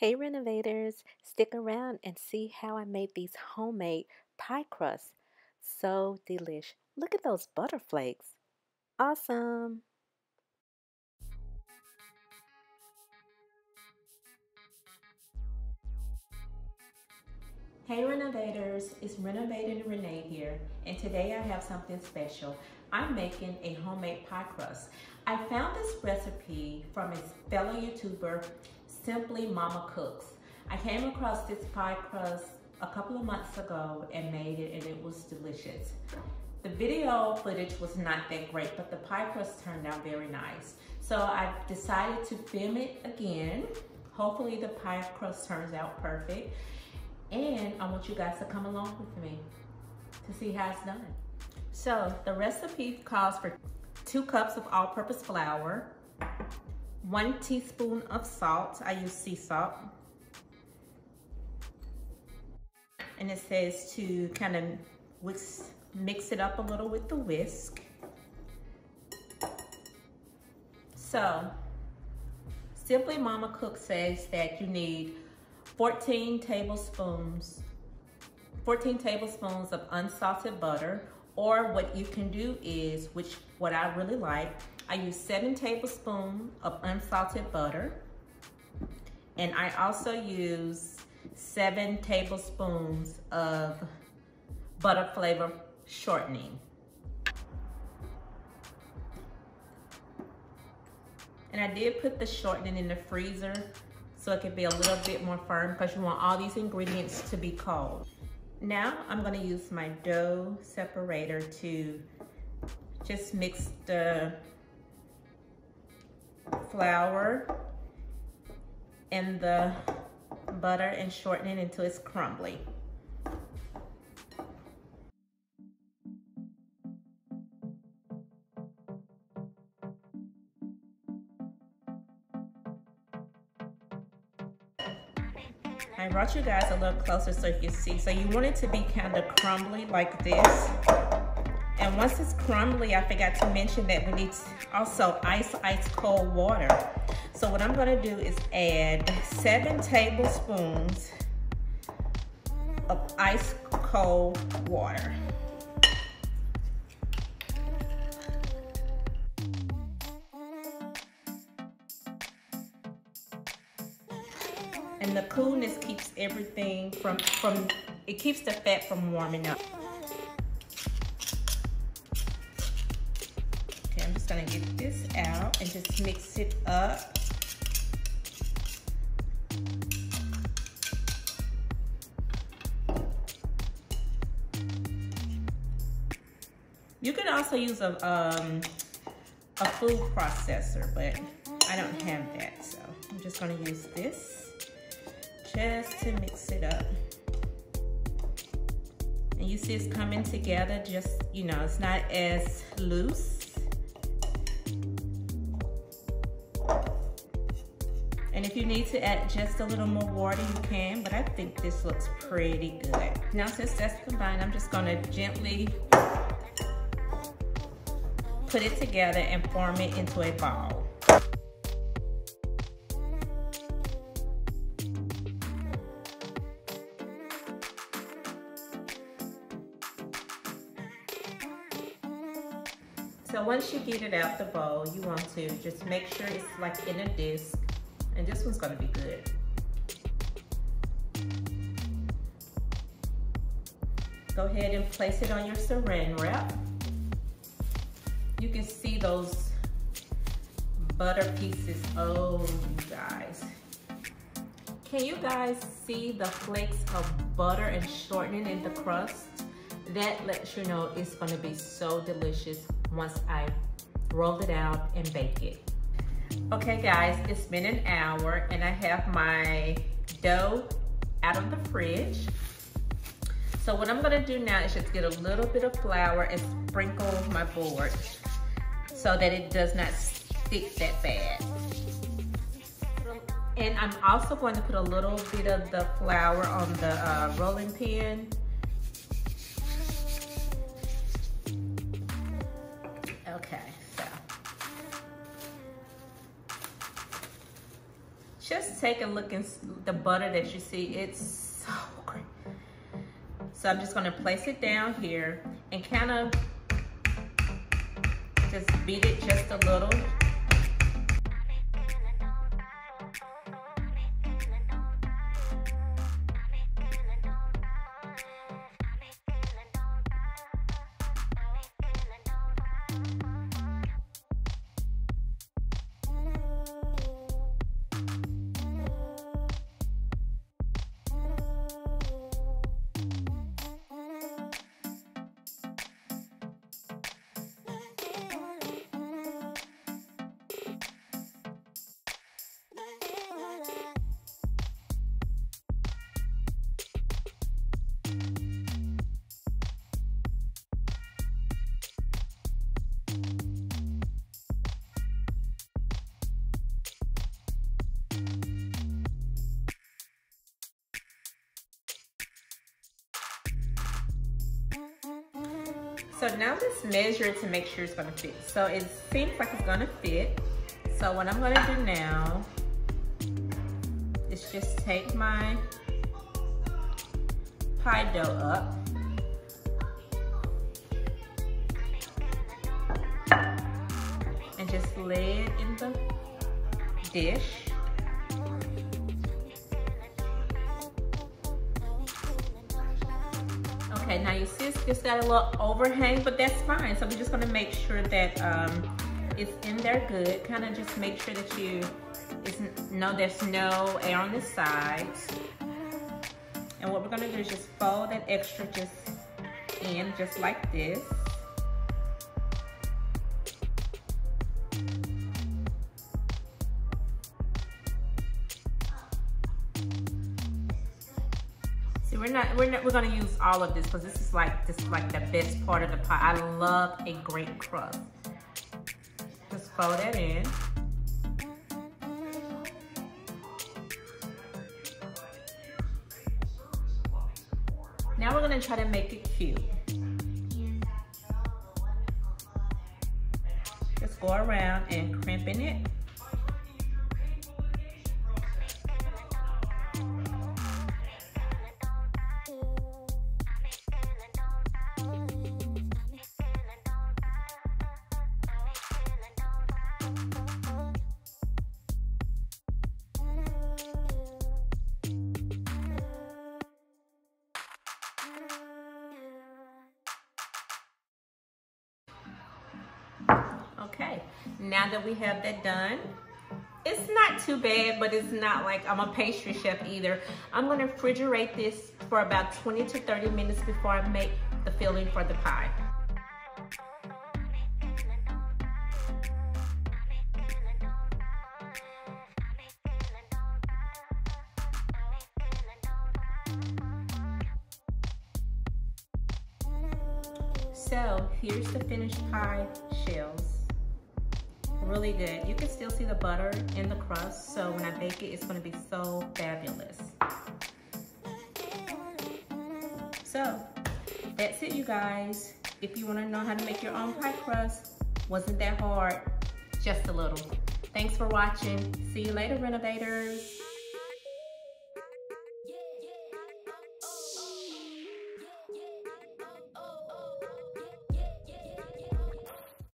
Hey renovators, stick around and see how I made these homemade pie crusts. So delish. Look at those butter flakes. Awesome. Hey renovators, it's Renovated Renee here, and today I have something special. I'm making a homemade pie crust. I found this recipe from a fellow YouTuber, Simply Mama Cooks. I came across this pie crust a couple of months ago and made it, and it was delicious. The video footage was not that great, but the pie crust turned out very nice. So I decided to film it again. Hopefully the pie crust turns out perfect. And I want you guys to come along with me to see how it's done. So the recipe calls for 2 cups of all-purpose flour, 1 teaspoon of salt. I use sea salt. And it says to kind of mix it up a little with the whisk. So Simply Mama Cook says that you need 14 tablespoons of unsalted butter, or what you can do is, what I really like, I use 7 tablespoons of unsalted butter, and I also use 7 tablespoons of butter flavor shortening. And I did put the shortening in the freezer so it could be a little bit more firm, because you want all these ingredients to be cold. Now I'm gonna use my dough separator to just mix the flour and the butter and shortening until it's crumbly. I brought you guys a little closer so you can see. So you want it to be kind of crumbly like this. And once it's crumbly, I forgot to mention that we need also ice cold water. So what I'm gonna do is add 7 tablespoons of ice cold water. And the coolness keeps everything it keeps the fat from warming up. Okay, I'm just gonna get this out and just mix it up. You can also use a food processor, but I don't have that, so I'm just gonna use this just to mix it up. And you see it's coming together, just, you know, it's not as loose. And if you need to add just a little more water, you can, but I think this looks pretty good. Now since that's combined, I'm just gonna gently put it together and form it into a ball. So once you get it out the bowl, you want to just make sure it's like in a disc, and this one's gonna be good. Go ahead and place it on your saran wrap. You can see those butter pieces. Oh, you guys. Can you guys see the flakes of butter and shortening in the crust? That lets you know it's gonna be so delicious once I roll it out and bake it. Okay guys, it's been an hour and I have my dough out of the fridge. So what I'm gonna do now is just get a little bit of flour and sprinkle my board so that it does not stick that bad. And I'm also going to put a little bit of the flour on the rolling pin. Okay, so just take a look at the butter that you see. It's so great. So I'm just gonna place it down here and kind of just beat it just a little. So now let's measure it to make sure it's gonna fit. So it seems like it's gonna fit. So what I'm gonna do now is just take my pie dough up. And just lay it in the dish. Okay, now you see it's just got a little overhang, but that's fine. So we're just gonna make sure that it's in there good. Kind of just make sure that there's no air on the sides. And what we're gonna do is just fold that extra just in, just like this. See, we're gonna use all of this because this is like the best part of the pie. I love a great crust. Just fold that in. Now we're gonna try to make it cute. Just go around and crimping it. Okay, now that we have that done, it's not too bad, but it's not like I'm a pastry chef either. I'm gonna refrigerate this for about 20 to 30 minutes before I make the filling for the pie. So here's the finished pie shells. Really good. You can still see the butter in the crust, so when I bake it, it's gonna be so fabulous. So that's it, you guys. If you wanna know how to make your own pie crust, wasn't that hard, just a little. Thanks for watching. See you later, renovators.